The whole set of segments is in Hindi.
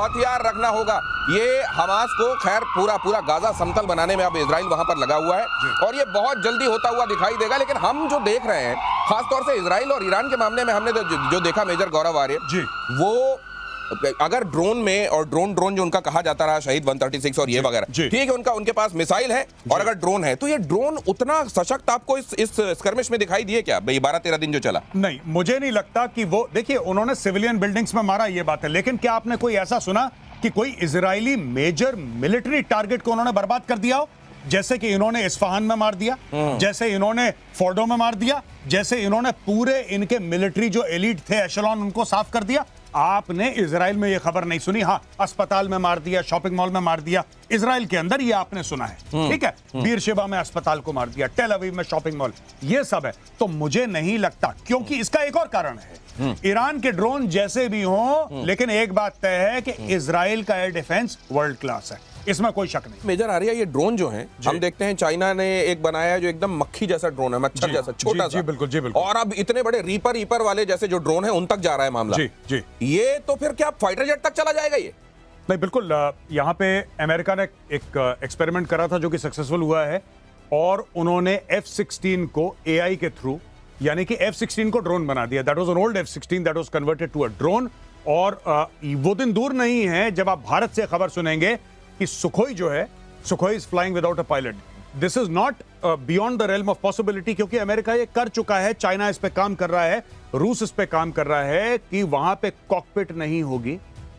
हथियार रखना होगा। ये हमास को खैर पूरा गाजा समतल बनाने में अब इजराइल वहां पर लगा हुआ है और ये बहुत जल्दी होता हुआ दिखाई देगा। लेकिन हम जो देख रहे हैं खासतौर से इजराइल और ईरान के मामले में हमने जो देखा मेजर गौरव आर्य जी, वो अगर ड्रोन में और ड्रोन जो उनका कहा जाता रहा शहीद 136 और ये वगैरह ठीक है, उनके पास मिसाइल है और अगर ड्रोन है तो ये ड्रोन उतना सशक्त आपको इस स्कर्मिश में दिखाई दिए क्या 12-13 दिन जो चला? नहीं, मुझे नहीं लगता कि वो, देखिए उन्होंने सिविलियन बिल्डिंग्स में मारा, ये बात है, लेकिन क्या आपने कोई ऐसा सुना कि कोई इजरायली मेजर मिलिट्री टारगेट को उन्होंने बर्बाद कर दिया हो? जैसे कि इन्होंने इस्फहान में मार दिया, जैसे इन्होंने फोर्डो में मार दिया, जैसे इन्होंने पूरे इनके मिलिट्री जो एलीट थे एशेलॉन उनको साफ कर दिया। आपने इजराइल में ये खबर नहीं सुनी। हाँ, अस्पताल में मार दिया, शॉपिंग मॉल में मार दिया, इजराइल के अंदर ये आपने सुना है, ठीक है। बीरशेबा में अस्पताल को मार दिया, टेल अवीव में शॉपिंग मॉल, ये सब है। तो मुझे नहीं लगता, क्योंकि इसका एक और कारण है, ईरान के ड्रोन जैसे भी हों, लेकिन एक बात तय है कि इजराइल का एयर डिफेंस वर्ल्ड क्लास है, इसमें कोई शक नहीं। मेजर आर्या, ये ड्रोन जो हैं हम देखते हैं चाइना ने एक बनाया है जो एकदम मक्खी जैसा ड्रोन है, मच्छर जैसा छोटा सा। बिल्कुल। और अब इतने बड़े रीपर वाले जैसे जो ड्रोन है उन तक जा रहा है मामला। जी। ये तो फिर क्या फाइटर जेट तक चला जाएगा ये? नहीं, बिल्कुल। यहाँ पे अमेरिका ने एक एक्सपेरिमेंट करा था जो कि सक्सेसफुल हुआ है और उन्होंने F-16 को AI के थ्रू, यानी कि F-16 को ड्रोन बना दिया। That was an old F-16 that was converted to a drone. और वो दिन दूर नहीं है जब आप भारत से खबर सुनेंगे कि सुखोई जो है, Sukhoi is flying without a pilot. This is not beyond the realm of possibility, क्योंकि अमेरिका ये कर चुका है, चाइना इस पे काम कर रहा है, रूस इस पे काम कर रहा है कि वहां पे कॉकपिट नहीं होगी,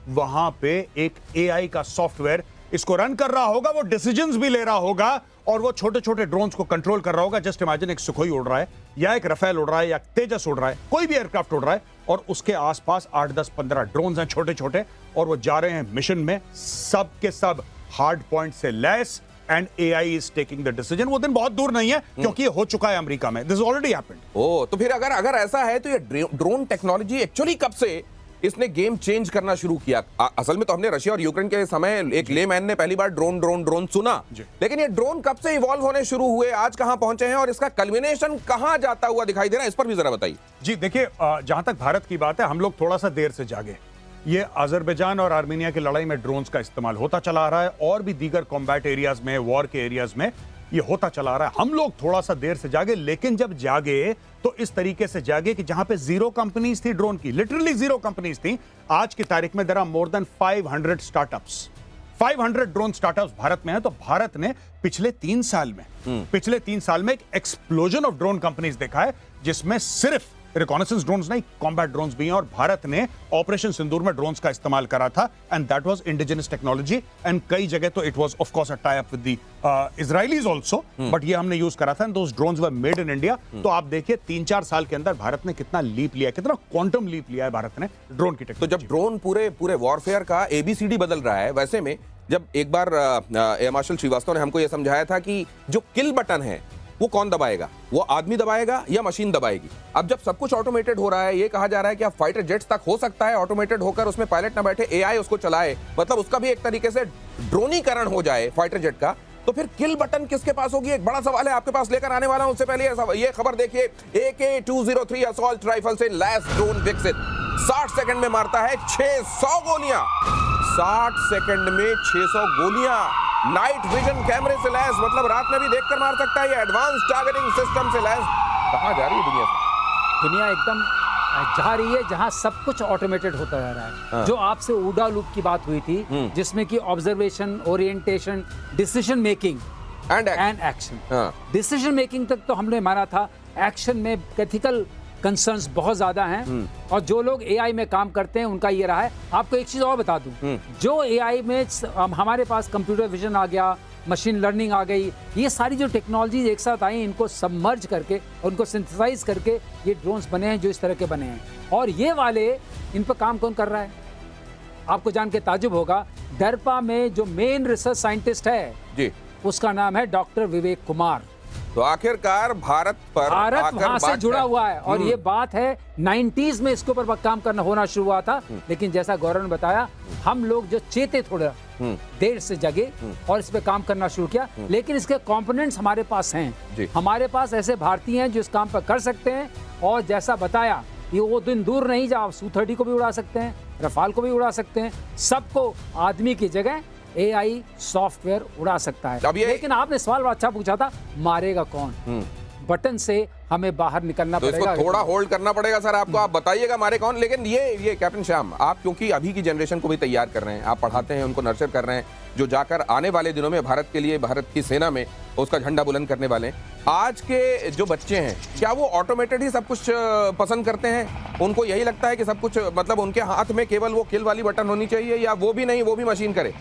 वहां पे एक AI का सॉफ्टवेयर इसको रन कर रहा होगा, वो डिसीजंस भी ले रहा होगा और वो छोटे छोटे ड्रोन्स को कंट्रोल कर रहा होगा। जस्ट इमेजिन, एक सुखोई उड़ रहा है या एक रफेल उड़ रहा है या तेजस उड़ रहा है, कोई भी एयरक्राफ्ट उड़ रहा है और उसके आसपास 8, 10, 15 ड्रोन्स हैं छोटे छोटे और वो जा रहे हैं मिशन में, सब के सब हार्ड पॉइंट से लैस, and AI is taking the decision. वो दिन बहुत दूर नहीं है क्योंकि ये हो चुका है अमेरिका में, दिस ऑलरेडी हैपेंड। ओह, तो फिर अगर ऐसा है तो ये ड्रोन टेक्नोलॉजी एक्चुअली कब से इसने गेम चेंज करना शुरू किया? असल में तो हमने रशिया और यूक्रेन के समय एक लेमैन ने पहली बार ड्रोन सुना, लेकिन ये ड्रोन कब से इवॉल्व होने शुरू हुए, आज कहां पहुंचे हैं और इसका कल्मिनेशन कहां जाता हुआ दिखाई दे रहा है, इस पर भी जरा बताइए। जी देखिए, जहां तक भारत की बात है, हम लोग थोड़ा सा देर से जागे। ये अजरबैजान और आर्मेनिया की लड़ाई में ड्रोन्स का इस्तेमाल होता चला आ रहा है और भी दीगर कॉम्बैट एरियाज में, वॉर के एरियाज में ये होता चला आ रहा है। हम लोग थोड़ा सा देर से जागे, लेकिन जब जागे तो इस तरीके से जागे कि जहां पे 0 कंपनीज थी ड्रोन की, लिटरली 0 कंपनीज थी, आज की तारीख में there are more than 500 startups, 500 drone startups Bharat में है। तो भारत ने पिछले 3 साल में एक एक्सप्लोजन ऑफ ड्रोन कंपनीज देखा है, जिसमें सिर्फ रिकॉनेसेंस ड्रोन्स नहीं, कॉम्बैट ड्रोन्स भी हैं। और भारत ने ऑपरेशन सिंदूर में ड्रोन्स का इस्तेमाल करा था, and that was indigenous technology, and कई जगह तो it was of course a tie up with the Israelis also, but ये हमने यूज करा था, and those drones were made in India. तो आप देखिए 3-4 साल के अंदर भारत ने कितना लीप लिया, कितना क्वांटम लीप लिया है भारत ने ड्रोन की टेक्नोलॉजी। तो जब ड्रोन पूरे वॉरफेयर का ABCD बदल रहा है, वैसे में जब एक बार एयर मार्शल श्रीवास्तव ने हमको यह समझाया था कि जो किल बटन है वो कौन दबाएगा, वो आदमी दबाएगा या मशीन दबाएगी। अब जब सब कुछ ऑटोमेटेड हो रहा है, ये कहा जा रहा है कि अब फाइटर जेट्स तक हो सकता है ऑटोमेटेड होकर, उसमें पायलट ना बैठे, AI उसको चलाए, मतलब उसका भी एक तरीके से ड्रोनीकरण हो जाए फाइटर जेट का, तो फिर किल बटन किसके पास होगी? एक बड़ा सवाल है, आपके पास लेकर आने वाला हूं। उससे पहले ये खबर देखिए, AK-203 असॉल्ट राइफल से लैस ड्रोन विकसित, 60 सेकंड में मारता है 600 गोलियां, 60 सेकंड में 600 गोलियां, नाइट विजन कैमरे से लैस, मतलब रात में भी देखकर मार सकता है, ये एडवांस टारगेटिंग सिस्टम से लैस। कहां जा रही है दुनिया से? दुनिया एकदम जा रही है जहां सब कुछ ऑटोमेटेड होता जा रहा है। हाँ। जो आपसे ऊडा लूप की बात हुई थी, जिसमें कि observation, orientation, decision making and action, decision making तक तो हमने माना था, एक्शन में एथिकल कंसर्न्स बहुत ज्यादा हैं, और जो लोग AI में काम करते हैं उनका ये रहा है। आपको एक चीज और बता दूं, जो AI में हमारे पास कंप्यूटर विजन आ गया, मशीन लर्निंग आ गई, ये सारी जो टेक्नोलॉजीज एक साथ आई, इनको सबमर्ज करके, उनको सिंथेसाइज करके ये ड्रोन्स बने हैं जो इस तरह के बने हैं। और ये वाले, इन पर काम कौन कर रहा है? आपको जान के ताजुब होगा, डरपा में जो मेन रिसर्च साइंटिस्ट है जी, उसका नाम है डॉक्टर विवेक कुमार। तो आखिरकार भारत वहां से जुड़ा हुआ है, और ये बात है 90s में इसके ऊपर काम करना होना शुरू हुआ था। लेकिन जैसा गौरव ने बताया, हम लोग जो चेते थोड़ा देर से जगे और इस पे काम करना शुरू किया, लेकिन इसके कंपोनेंट्स हमारे पास हैं। हमारे पास ऐसे भारतीय हैं जो इस काम पर कर सकते हैं, और जैसा बताया ये वो दिन दूर नहीं जब आप Su-30 को भी उड़ा सकते हैं, रफाल को भी उड़ा सकते हैं, सबको आदमी की जगह एआई सॉफ्टवेयर उड़ा सकता है। लेकिन आपने सवाल अच्छा पूछा था, मारेगा कौन? बटन से हमें बाहर निकलना तो पड़ेगा। इसको थोड़ा होल्ड करना पड़ेगा सर आपको, आप बताइएगा मारे कौन। लेकिन ये कैप्टन श्याम, आप क्योंकि अभी की जनरेशन को भी तैयार कर रहे हैं, आप पढ़ाते हैं, उनको नर्चर कर रहे हैं, जो जाकर आने वाले दिनों में भारत के लिए, भारत की सेना में उसका झंडा बुलंद करने वाले हैं। आज के जो बच्चे हैं, क्या वो ऑटोमेटेड ही सब कुछ पसंद करते हैं? उनको यही लगता है कि सब कुछ मतलब उनके हाथ में केवल वो किल वाली बटन होनी चाहिए, या वो भी नहीं, वो भी मशीन करे?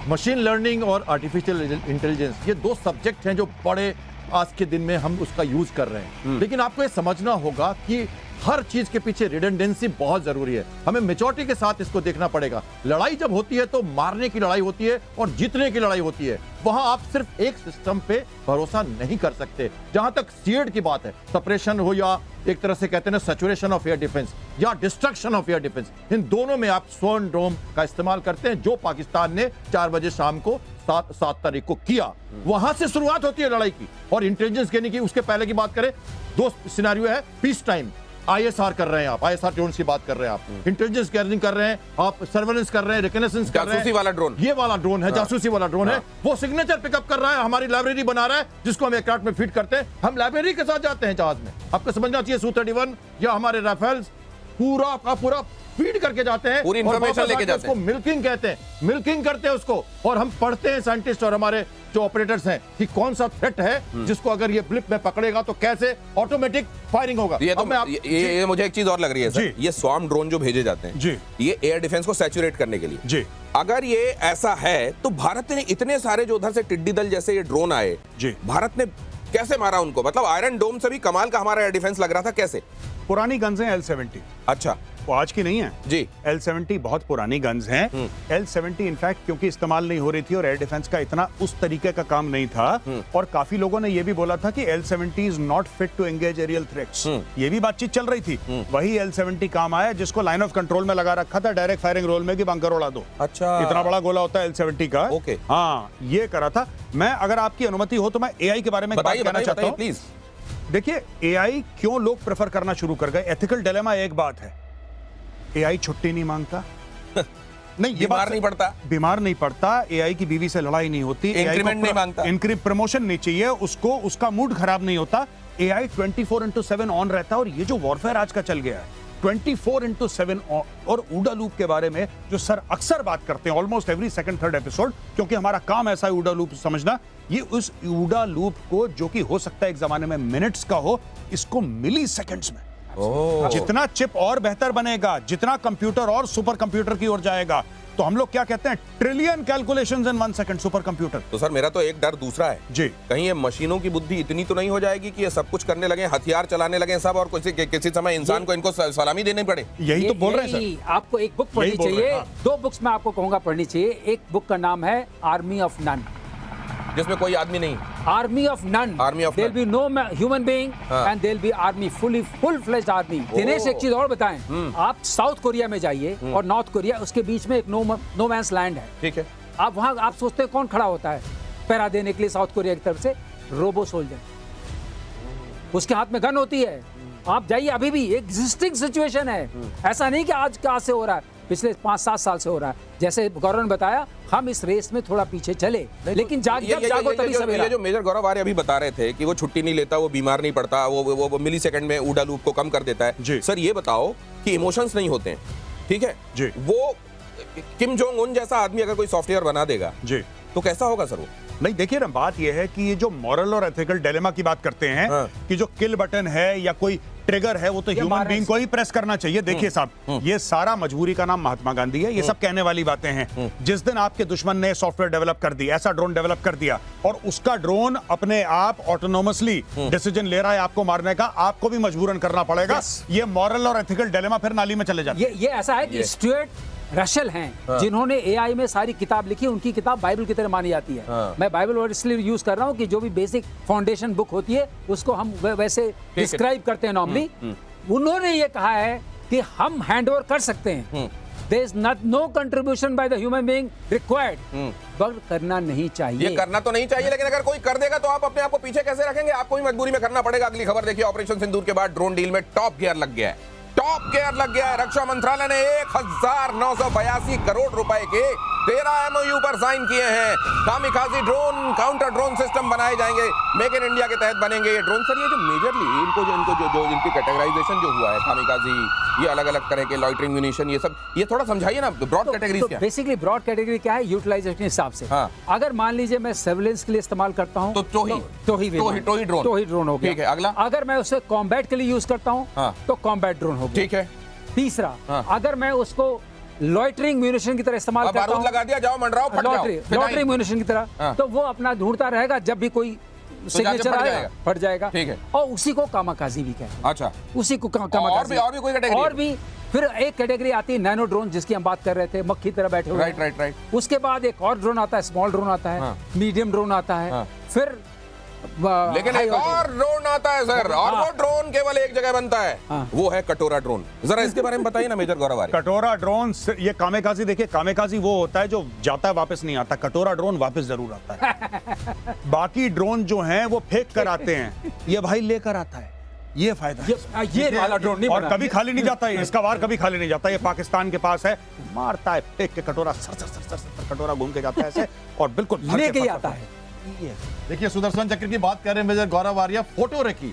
मशीन लर्निंग और आर्टिफिशियल इंटेलिजेंस, ये दो सब्जेक्ट हैं जो बड़े आज के दिन में हम उसका यूज कर रहे हैं। लेकिन आपको ये समझना होगा कि हर चीज के पीछे रिडंडेंसी बहुत जरूरी है। हमें मैच्योरिटी के साथ इसको देखना पड़ेगा। लड़ाई जब होती है तो मारने की लड़ाई होती है और जीतने की लड़ाई होती है। वहां आप सिर्फ एक सिस्टम पे भरोसा नहीं कर सकते। जहां तक सीड की बात है, सप्रेशन हो या एक तरह से कहते हैं ना सैचुरेशन ऑफ एयर डिफेंस या डिस्ट्रक्शन ऑफ एयर डिफेंस, इन दोनों में आप स्वर्ण डोम का इस्तेमाल करते हैं, जो पाकिस्तान ने 4 बजे शाम को 7 तारीख को किया। वहां से शुरुआत होती है लड़ाई की। और इंटेलिजेंस कहने की उसके पहले की बात करें, 2 सिनेरियो है। पीस टाइम ISR कर रहे हैं आप, ISR ड्रोन की बात कर रहे हैं आप, इंटेलिजेंस गैदरिंग कर रहे हैं आप, सर्वेलेंस कर रहे हैं, रिकनेसेंस कर रहे हैं। जासूसी वाला ड्रोन, ये वाला ड्रोन है, जासूसी वाला ड्रोन है। वो सिग्नेचर पिकअप कर रहा है, हमारी लाइब्रेरी बना रहा है, जिसको हम एयरक्राफ्ट में फीड करते हैं। हम लाइब्रेरी के साथ जाते हैं जहाज में। आपको समझना चाहिए Su-31 या हमारे राफेल्स पूरा का पूरा फीड करके जाते हैं, पूरी इंफॉर्मेशन लेके जाते हैं। उसको मिल्किंग कहते हैं, मिल्किंग करते हैं उसको। और हम पढ़ते हैं, साइंटिस्ट और हमारे जो ऑपरेटर्स हैं, कि कौन सा थ्रेट है जिसको अगर ये ब्लिप में पकड़ेगा तो कैसे ऑटोमेटिक फायरिंग होगा। ये तो ये मुझे एक चीज और लग रही है सर, ये स्वार्म ड्रोन जो भेजे जाते हैं जी, ये एयर डिफेंस को सैचुरेट करने के लिए जी, अगर ये ऐसा है तो भारत ने इतने सारे जो उधर से टिड्डी दल जैसे ये ड्रोन आए जी, भारत ने कैसे मारा उनको? मतलब आयरन डोम से भी कमाल का हमारा एयर डिफेंस लग रहा था। कैसे? पुरानी गन्स हैं L-70। अच्छा, वो आज की नहीं है जी। L-70 बहुत पुरानी गन्स हैं। L-70 इनफैक्ट क्योंकि इस्तेमाल नहीं हो रही थी और एयर डिफेंस का इतना उस तरीके का काम नहीं था, और काफी लोगों ने ये भी बोला था कि L-70 is not fit to engage aerial threats. ये भी बातचीत चल रही थी। वही L-70 काम आया जिसको लाइन ऑफ कंट्रोल में लगा रखा था, डायरेक्ट फायरिंग रोल में कि बंकर उड़ा दो। अच्छा, इतना बड़ा गोला होता है L-70 का। ओके, हाँ, ये करा था। मैं अगर आपकी अनुमति हो तो मैं AI के बारे में बात करना चाहता हूं। प्लीज। देखिए, AI क्यों लोग प्रेफर करना शुरू कर गए? एथिकल डिलेमा एक बात है, AI छुट्टी नहीं मांगता, नहीं, ये बीमार नहीं पड़ता, बीमार नहीं पड़ता, AI की बीवी से लड़ाई नहीं होती, इंक्रीमेंट नहीं मांगता, प्रमोशन नहीं चाहिए उसको, उसका मूड खराब नहीं होता। AI 24/7 ऑन रहता है। और ये जो वॉरफेयर आज का चल गया है 24/7 और ऊडा लूप के बारे में जो सर अक्सर बात करते हैं almost every second third episode, क्योंकि हमारा काम ऐसा है ऊडा लूप समझना, ये उस ऊडा लूप को जो कि हो सकता है एक जमाने में मिनट्स का हो, इसको मिली सेकेंड्स में। जितना चिप और बेहतर बनेगा, जितना कंप्यूटर और सुपर कंप्यूटर की ओर जाएगा, तो हम लोग क्या कहते हैं, trillion calculations in 1 second, super computer. तो सर मेरा तो एक डर दूसरा है जी, कहीं ये मशीनों की बुद्धि इतनी तो नहीं हो जाएगी कि ये सब कुछ करने लगे, हथियार चलाने लगे सब, और किसी समय इंसान को इनको सलामी देनी पड़े। यही तो बोल रहे हैं सर। आपको एक बुक पढ़नी चाहिए, 2 बुक्स में आपको कहूंगा पढ़नी चाहिए। एक बुक का नाम है आर्मी ऑफ नन, जिसमें कोई आदमी नहीं, army of none, there be no human being and there be army, full fledged army. Dinesh एक चीज और बताएं, आप साउथ कोरिया में जाइए और नॉर्थ कोरिया, उसके बीच में एक नो मैंस लैंड है, ठीक है। आप वहां आप सोचते हैं कौन खड़ा होता है पहरा देने के लिए साउथ कोरिया की तरफ से? रोबो सोल्जर, उसके हाथ में गन होती है। आप जाइए, अभी भी एग्जिस्टिंग सिचुएशन है, ऐसा नहीं कि आज कहां से हो रहा है, पिछले 5-7 साल से हो रहा है। जैसे गौरव ने बताया, हम इस रेस में थोड़ा पीछे चले, लेकिन जागो तभी सवेरा। ये जो मेजर गौरव आर्य अभी बता रहे थे कि वो छुट्टी नहीं लेता, वो बीमार नहीं पड़ता, वो मिली सेकंड में ऊडा लूप को कम कर देता है। सर ये बताओ कि इमोशंस नहीं होते हैं, ठीक है जी, वो किम जोंग उन जैसा आदमी अगर कोई सॉफ्टवेयर बना देगा जी, तो कैसा होगा सर वो? नहीं, देखिए ना, बात यह है कि ये जो मॉरल और एथिकल डिलेमा की बात करते हैं, कि जो किल बटन है या कोई ट्रिगर है, वो तो ह्यूमन बीइंग को ही प्रेस करना चाहिए। देखिए साहब, ये सारा मजबूरी का नाम महात्मा गांधी है, ये सब कहने वाली बातें हैं। जिस दिन आपके दुश्मन ने सॉफ्टवेयर डेवलप कर दी, ऐसा ड्रोन डेवलप कर दिया, और उसका ड्रोन अपने आप ऑटोनोमसली डिसीजन ले रहा है आपको मारने का, आपको भी मजबूरन करना पड़ेगा। ये मॉरल और एथिकल डिलेमा फिर नाली में चले जाते हैं। ये ऐसा है कि स्टुअर्ट रशल हैं, जिन्होंने AI में सारी किताब लिखी, उनकी किताब बाइबल की तरह मानी जाती है। मैं बाइबल वर्ड इसलिए यूज कर रहा हूँ कि जो भी बेसिक फाउंडेशन बुक होती है उसको हम वैसे डिस्क्राइब करते हैं नॉर्मली। उन्होंने ये कहा है कि हम हैंडओवर कर सकते हैं, there is no contribution by the human being required, पर करना नहीं चाहिए। ये करना तो नहीं चाहिए, लेकिन अगर कोई कर देगा तो आप अपने आप को पीछे कैसे रखेंगे? आपको भी मजबूरी में करना पड़ेगा। अगली खबर देखिए, ऑपरेशन सिंदूर के बाद ड्रोन डील में टॉप गियर लग गया है। टॉप गियर लग गया है। रक्षा मंत्रालय ने 1982 करोड़ रुपए के 13 MOU पर साइन किए हैं। Kamikaze drone, counter drone system बनाए जाएंगे, मेक इन इंडिया के तहत बनेंगे ये ड्रोन। सर ये जो मेजरली इनकी कैटेगराइजेशन जो हुआ है, कामिकाजी, ये अलग अलग तरह के लॉइटरिंग म्यूनिशन, ये सब, ये थोड़ा समझाइए ना, ब्रॉड कैटेगरीज क्या है? बेसिकली ब्रॉड कैटेगरी क्या है, यूटिलाइजेशन के हिसाब से। हाँ। अगर मान लीजिए मैं सर्विलेंस के लिए इस्तेमाल करता हूँ तो टोही ड्रोन हो गया। ठीक है, अगला? अगर मैं उसे कॉम्बैट के लिए यूज करता हूँ हाँ। तो कॉम्बैट ड्रोन हो गया। ठीक है। तीसरा, हाँ। अगर मैं उसको लॉइटरिंग म्यूनिशन की तरह इस्तेमाल करता बारूद हूँ, लगा दिया, जाओ मंडराओ, फट जाओ, लॉटरी म्यूनिशन की तरह, हाँ। तो वो अपना ढूंढता रहेगा, जब भी कोई सिग्नेचर आएगा फट जाएगा। ठीक है। और उसी को कामाकाजी भी कहते हैं। अच्छा, उसी को कामाकाजी। और भी कोई कैटेगरी? और भी फिर एक कैटेगरी आती है नैनो ड्रोन, जिसकी हम बात कर रहे थे, मक्खी तरह बैठे हुए। राइट। उसके बाद एक और ड्रोन आता है, स्मॉल ड्रोन आता है, हाँ। मीडियम ड्रोन आता है, हाँ। फिर लेकिन एक और ड्रोन आता है सर, और वो ड्रोन केवल एक जगह बनता है, हाँ। वो है कटोरा ड्रोन। जरा इसके बारे में बताइए ना मेजर गौरव आर्य। कटोरा ड्रोन, ये कामेकाजी, देखिए कामेकाजी वो होता है जो जाता है वापस नहीं आता, कटोरा ड्रोन वापस जरूर आता है। बाकी ड्रोन जो हैं वो फेंक कर आते हैं, ये भाई लेकर आता है, ये फायदा है। ये वाला ड्रोन नहीं और बना। कभी खाली नहीं जाता है, इसका वार कभी खाली नहीं जाता। ये पाकिस्तान के पास है, मारता है फेंक के कटोरा, सर कटोरा घूम के जाता है ऐसे, और बिल्कुल भर के लेके ही फट- आता है। देखिए सुदर्शन चक्र की बात कर रहे हैं मेजर गौरव आर्य, फोटो रखी,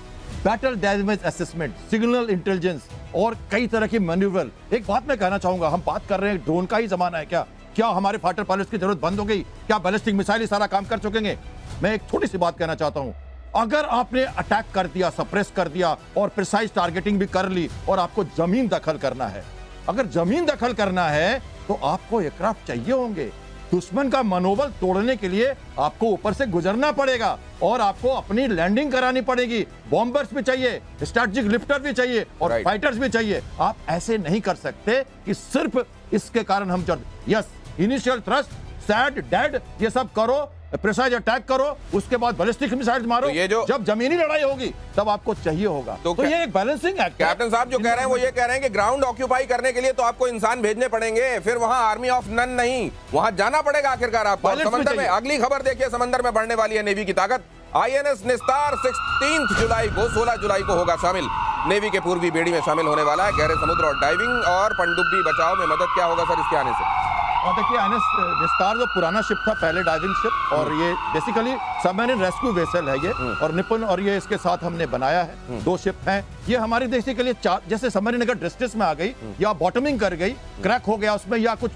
battle damage assessment, signal intelligence और कई तरह की मैन्यूवर। एक बात मैं कहना चाहूंगा, हम बात कर रहे हैं ड्रोन का ही जमाना है क्या हमारे फाइटर पायलट्स की जरूरत बंद हो गई? क्या बैलिस्टिक मिसाइल ही सारा काम कर चुकेंगे? मैं एक छोटी सी बात कहना चाहता हूं, अगर आपने अटैक कर दिया, सप्रेस कर दिया और प्रिसाइज टारगेटिंग भी कर ली, और आपको जमीन दखल करना है, अगर जमीन दखल करना है तो आपको एयरक्राफ्ट चाहिए होंगे। दुश्मन का मनोबल तोड़ने के लिए आपको ऊपर से गुजरना पड़ेगा और आपको अपनी लैंडिंग करानी पड़ेगी। बॉम्बर्स भी चाहिए, स्ट्रैटेजिक लिफ्टर भी चाहिए और Right. फाइटर्स भी चाहिए। आप ऐसे नहीं कर सकते कि सिर्फ इसके कारण हम yes, initial thrust, sad, dead, ये सब करो, प्रिसाइज अटैक करो, उसके बाद बैलिस्टिक मिसाइल मारो। तो ये जो- जब जमीनी लड़ाई होगी तब आपको चाहिए होगा। तो ये एक बैलेंसिंग एक्ट है। कैप्टन साहब जो कह रहे हैं वो ये कह रहे हैं कि ग्राउंड ऑक्यूपाई करने के लिए तो आपको इंसान भेजने पड़ेंगे, फिर वहां आर्मी ऑफ नन नहीं, वहां जाना पड़ेगा आखिरकार आपको। Pilots भी समंदर में चाहिए। अगली खबर देखिए, समंदर में बढ़ने वाली है नेवी की ताकत। INS निस्तार 16 जुलाई को होगा शामिल, नेवी के पूर्वी बेड़ी में शामिल होने वाला है। गहरे समुद्र और डाइविंग और पनडुब्बी बचाव में मदद क्या होगा सर इसके आने से? और देखिए INS निस्तार जो पुराना शिप था, पहले डाइविंग शिप, और ये बेसिकली सबमरीन रेस्क्यू वेसल है ये, और निपुण, और ये इसके साथ हमने बनाया है। 2 शिप हैं ये हमारी देश के लिए। जैसे सबमरीन अगर डिस्ट्रेस में आ गई या बॉटमिंग कर गई, क्रैक हो गया उसमें, या कुछ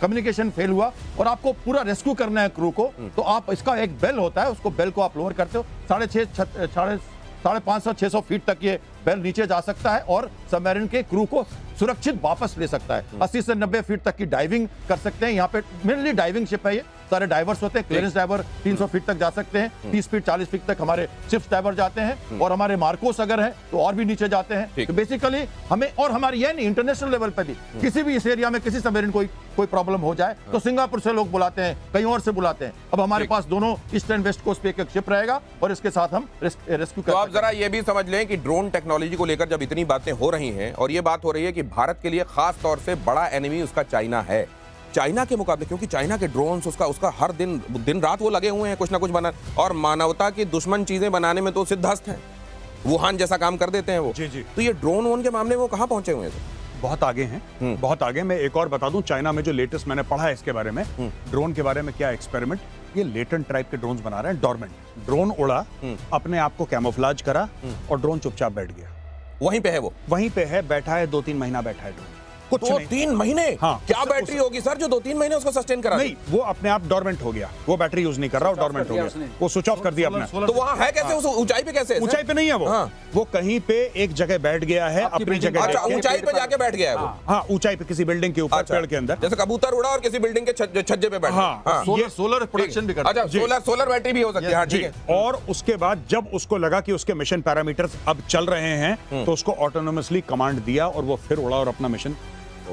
कम्युनिकेशन फेल हुआ और आपको पूरा रेस्क्यू करना है क्रू को, तो आप, इसका एक बेल होता है, उसको बेल को आप लोअर करते हो, 550-600 फीट तक ये बेल नीचे जा सकता है और सबमरीन के क्रू को सुरक्षित वापस ले सकता है। 80 से 90 फीट तक की डाइविंग कर सकते हैं। यहाँ पे मेनली डाइविंग शिप है ये, सारे डाइवर्स होते हैं। क्लियरेंस डाइवर 300 फीट तक जा सकते हैं, 30 फीट 40 फीट तक हमारे शिप्स डाइवर जाते हैं, और हमारे मार्कोस अगर हैं तो और भी नीचे जाते हैं। तो बेसिकली हमें, और हमारे ये नहीं, इंटरनेशनल लेवल पे भी किसी भी इस एरिया में किसी सबमरीन कोई प्रॉब्लम हो जाए तो सिंगापुर से लोग बुलाते हैं, कहीं और से बुलाते हैं। अब हमारे पास दोनों ईस्ट एंड वेस्ट कोस्ट पे एक शिप रहेगा और इसके साथ हम रेस्क्यू तो आप जरा ये भी समझ लें कि ड्रोन टेक्नोलॉजी को लेकर जब इतनी बातें हो रही हैं, और ये बात हो रही है कि भारत के लिए खास तौर से बड़ा एनिमी उसका चाइना है, चाइना के मुकाबले, क्योंकि चाइना के ड्रोन्स उसका हर दिन रात वो लगे हुए हैं कुछ ना कुछ बना, और मानवता की दुश्मन चीजें बनाने में तो सिद्धहस्त हैं, वुहान जैसा काम कर देते हैं वो। जी। तो ये ड्रोन वोन के मामले में वो कहां पहुंचे हुए हैं? बहुत आगे हैं, बहुत आगे। मैं एक और बता दूं, चाइना में जो लेटेस्ट मैंने पढ़ा है इसके बारे में, ड्रोन के बारे में क्या एक्सपेरिमेंट, ये लेटेंट टाइप के ड्रोन्स बना रहे हैं। डॉर्मेंट ड्रोन उड़ा, अपने आप को कैमोफ्लाज करा और ड्रोन चुपचाप बैठ गया। वहीं पे है वो, वहीं पे है, बैठा है, 2-3 महीना बैठा है ड्रोन, कुछ नहीं। 2-3 महीने? हाँ, क्या बैटरी होगी सर जो 2-3 महीने उसको सस्टेन करा? नहीं, वो अपने आप डॉर्मेंट हो गया, वो बैटरी यूज नहीं कर रहा, डॉर्मेंट हो गया, वो स्विच ऑफ कर दिया अपने। तो वहां है कैसे? उस ऊंचाई पे कैसे? ऊंचाई पे नहीं है वो, हाँ। वो कहीं पे एक जगह बैठ गया है, अपनी जगह। अच्छा, ऊंचाई पे जाके बैठ गया है वो? हाँ, ऊंचाई पे किसी बिल्डिंग के ऊपर, अच्छा, पेड़ के अंदर, जैसे कबूतर उड़ा और किसी बिल्डिंग के छज्जे पे बैठ हाँ, गया। ये सोलर प्रोडक्शन भी करते हैं। अच्छा, सोलर बैटरी भी हो सकती है। हाँ, ठीक है। और उसके बाद जब उसको लगा कि उसके मिशन पैरामीटर्स अब चल रहे हैं, तो उसको ऑटोनोमसली कमांड दिया और वो फिर उड़ा और अपना मिशन।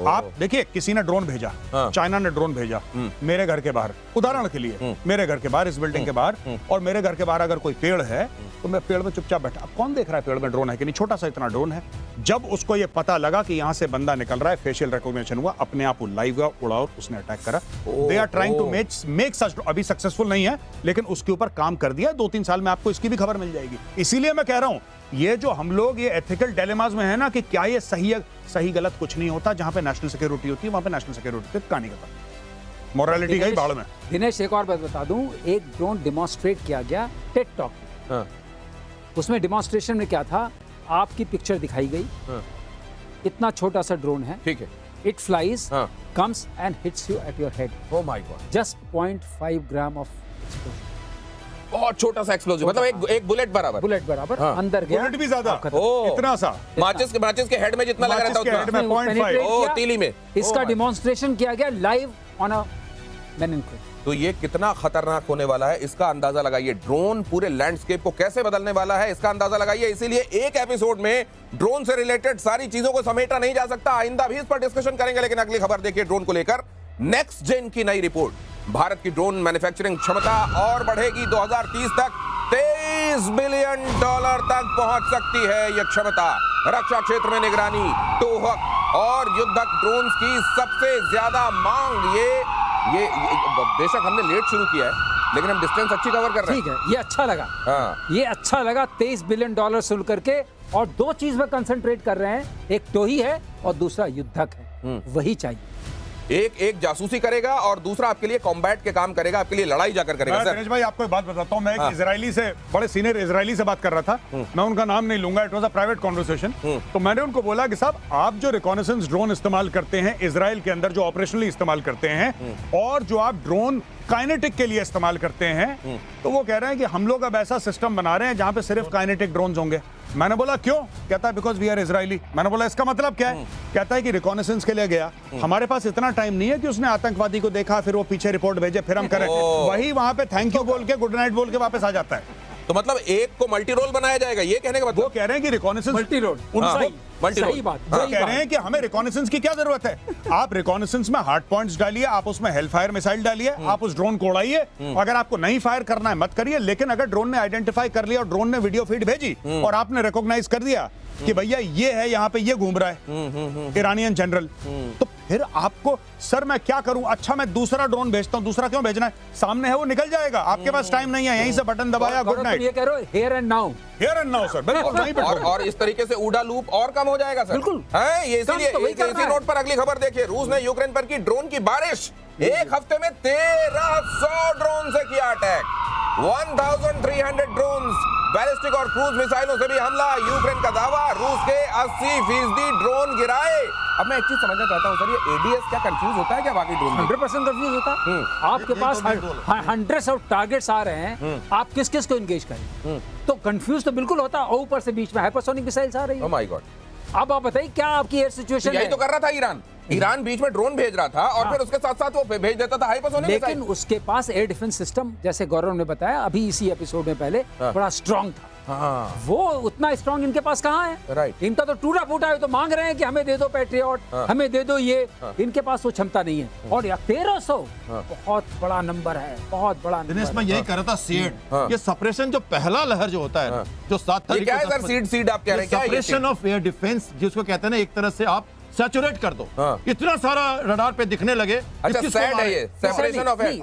आप देखिए, किसी ने ड्रोन भेजा, चाइना ने ड्रोन भेजा मेरे घर के बाहर, उदाहरण के लिए मेरे घर के बाहर, इस बिल्डिंग के बाहर, और मेरे घर के बाहर अगर कोई पेड़ है तो मैं पेड़ में चुपचाप बैठा, अब कौन देख रहा है पेड़ में ड्रोन है कि नहीं, छोटा सा इतना ड्रोन है। जब उसको ये पता लगा कि यहां से बंदा निकल रहा है, फेशियल रिकॉग्निशन हुआ, अपने आप वो लाइव हुआ, उड़ा और उसने अटैक करा। They are trying to make such, अभी सक्सेसफुल नहीं है लेकिन उसके ऊपर काम कर दिया। 2-3 साल में आपको इसकी भी खबर मिल जाएगी। इसीलिए मैं कह रहा हूं ये जो हम लोग ये एथिकल डिलेमास में है ना कि क्या ये सही है, सही गलत कुछ नहीं होता। जहां पे नेशनल सिक्योरिटी होती है वहां पे नेशनल सिक्योरिटी पे कहानी खत्म, मोरालिटी गई बाढ़ में। दिनेश एक और बात बता दूं, एक ड्रोन डिमॉन्स्ट्रेट किया गया टेक टॉक, हाँ, उसमें डिमॉन्स्ट्रेशन में क्या था, आपकी पिक्चर दिखाई गई, हाँ, इतना छोटा सा ड्रोन है, ठीक है, इट फ्लाइज, हाँ, comes and hits you at your head, oh my God, just 0.5 gram of explosion, बहुत छोटा सा एक्सप्लोजिव, मतलब एक बुलेट बराबर, बुलेट बराबर, हाँ। अंदर गया, बुलेट भी ज्यादा, खत्म। ओ, इतना सा, माचिस के हेड में जितना लगा रहता माचिस के है हेड में उतना, 0.5, penetrate ओ, किया, तीली में, इसका ओ, डिमॉन्स्ट्रेशन किया गया लाइव ऑन अ मेनिनक्विक। तो ये कितना खतरनाक होने वाला है इसका अंदाजा लगाइए। ड्रोन पूरे लैंडस्केप को कैसे बदलने वाला है इसका अंदाजा लगाइए। इसीलिए एक एपिसोड में ड्रोन से रिलेटेड सारी चीजों को समेटा नहीं जा सकता। आइंदा भी इस पर डिस्कशन करेंगे, लेकिन अगली खबर देखिए ड्रोन को लेकर नेक्स्ट जेन की नई रिपोर्ट। भारत की ड्रोन मैन्युफैक्चरिंग क्षमता और बढ़ेगी, 2030 तक $23 बिलियन तक पहुंच सकती है यह क्षमता। रक्षा क्षेत्र में निगरानी, टोहक और युद्धक ड्रोन्स की सबसे ज्यादा मांग। ये बेशक हमने लेट शुरू किया है, लेकिन हम डिस्टेंस अच्छी कवर कर रहे हैं। ठीक है, ये अच्छा लगा, हाँ, ये अच्छा लगा। $23 बिलियन सुन करके, और दो चीज में कंसंट्रेट कर रहे हैं, एक टोही है और दूसरा युद्धक है, वही चाहिए। एक जासूसी करेगा और दूसरा आपके लिए कॉम्बैट के काम करेगा, आपके लिए लड़ाई जाकर करेगा। मैं सर दिनेश भाई आपको एक बात बताता हूं, मैं हाँ। एक इजरायली से, बड़े सीनियर इजरायली से बात कर रहा था, मैं उनका नाम नहीं लूंगा, it was a private conversation. तो मैंने उनको बोला कि साहब आप जो रिकॉनेसेंस ड्रोन इस्तेमाल करते हैं इजराइल के अंदर, जो ऑपरेशनली इस्तेमाल करते हैं, और जो आप ड्रोन काइनेटिक के लिए इस्तेमाल करते हैं, तो वो कह रहे हैं कि हम लोग अब ऐसा सिस्टम बना रहे हैं जहां पे सिर्फ काइनेटिक ड्रोन्स होंगे। मैंने बोला क्यों? कहता है बिकॉज वी आर इजरायली। मैंने बोला इसका मतलब क्या है? कहता है कि रिकॉनेसेंस के लिए गया, हमारे पास इतना टाइम नहीं है कि उसने आतंकवादी को देखा फिर वो पीछे रिपोर्ट भेजे फिर हम करें, वही वहां पे थैंक यू बोल के गुड नाइट बोल के वापस आ जाता है। तो मतलब एक को मल्टी रोल बनाया जाएगा, ये कहने का वो मतलब? कह रहे हैं कि रिकॉनेसेंस मल्टी रोड, मल्टी सही रोड। बात, वो सही कह रहे बात। हैं कि हमें रिकॉनेसेंस की क्या जरूरत है? आप रिकॉनेसेंस में हार्ड पॉइंट्स डालिए, आप उसमें हेलफायर मिसाइल डालिए, आप उस ड्रोन को उड़ाइए, अगर आपको नहीं फायर करना है मत करिए, लेकिन अगर ड्रोन ने आइडेंटिफाई कर लिया और ड्रोन ने वीडियो फीड भेजी और आपने रिकॉग्नाइज कर दिया कि भैया ये है, यहाँ पे ये घूम रहा है ईरानियन जनरल, तो फिर आपको सर मैं क्या करूं? अच्छा मैं दूसरा ड्रोन भेजता हूं। दूसरा क्यों भेजना है? सामने है वो निकल जाएगा, आपके पास टाइम नहीं है, यहीं से बटन दबाया, गुड नाइट। ये कह रहे हो here and now, here and now sir, बिल्कुल वहीं पे और इस तरीके से ऊडा लूप और कम हो जाएगा सर। बिल्कुल। है ये, इसीलिए कम तो वही कर इसी रहा है। नोट पर अगली खबर देखिए, रूस ने यूक्रेन पर की ड्रोन की बारिश। एक हफ्ते में 1300 ड्रोन से किया अटैक, 1300 ड्रोन, बैलिस्टिक और क्रूज मिसाइलों से भी हमला। यूक्रेन का दावा, रूस के 80% ड्रोन गिराए। अब मैं एक चीज समझना चाहता हूं सर, ये एडीएस क्या कंफ्यूज होता है क्या वाकई ड्रोन में? 100% कंफ्यूज होता है। आपके पास हंड्रेड्स ऑफ टारगेट्स आ रहे हैं, आप किस किस को एंगेज करें? तो कंफ्यूज तो बिल्कुल होता है, और ऊपर से बीच में हाइपरसोनिक मिसाइल्स आ रही ओह है। My God. अब आप बताइए क्या आपकी एयर सिचुएशन यही है? तो कर रहा था ईरान। ईरान बीच में ड्रोन भेज रहा था और फिर उसके साथ साथ वो भेज देता था हाइपरसोनिक लेकिन मिसाइल। उसके पास एयर डिफेंस सिस्टम, जैसे गौरव ने बताया अभी इसी एपिसोड में पहले, बड़ा स्ट्रांग था। हाँ, वो उतना स्ट्रांग इनके पास कहाँ है? राइट। इनका तो टूटा फूटा है, तो मांग रहे हैं कि हमें दे दो पैट्रियट, हमें दे दो ये। इनके पास वो क्षमता नहीं है। और 1300 बहुत बड़ा नंबर है, बहुत बड़ा दिनेश नंबर मैं है। यही कह रहा था, सीड ये सपरेशन जो पहला लहर जो होता है, जो 7 ये क्या है सर? सीड आप कह रहे हैं क्या? सपरेशन ऑफ एयर डिफेंस जिसको कहते हैं ना, एक तरह से आप सैचुरेट कर दो। हाँ। इतना सारा रडार पे दिखने लगे, अच्छा, किसको सैड है मारे? ये, सेपरेशन ऑफ नहीं,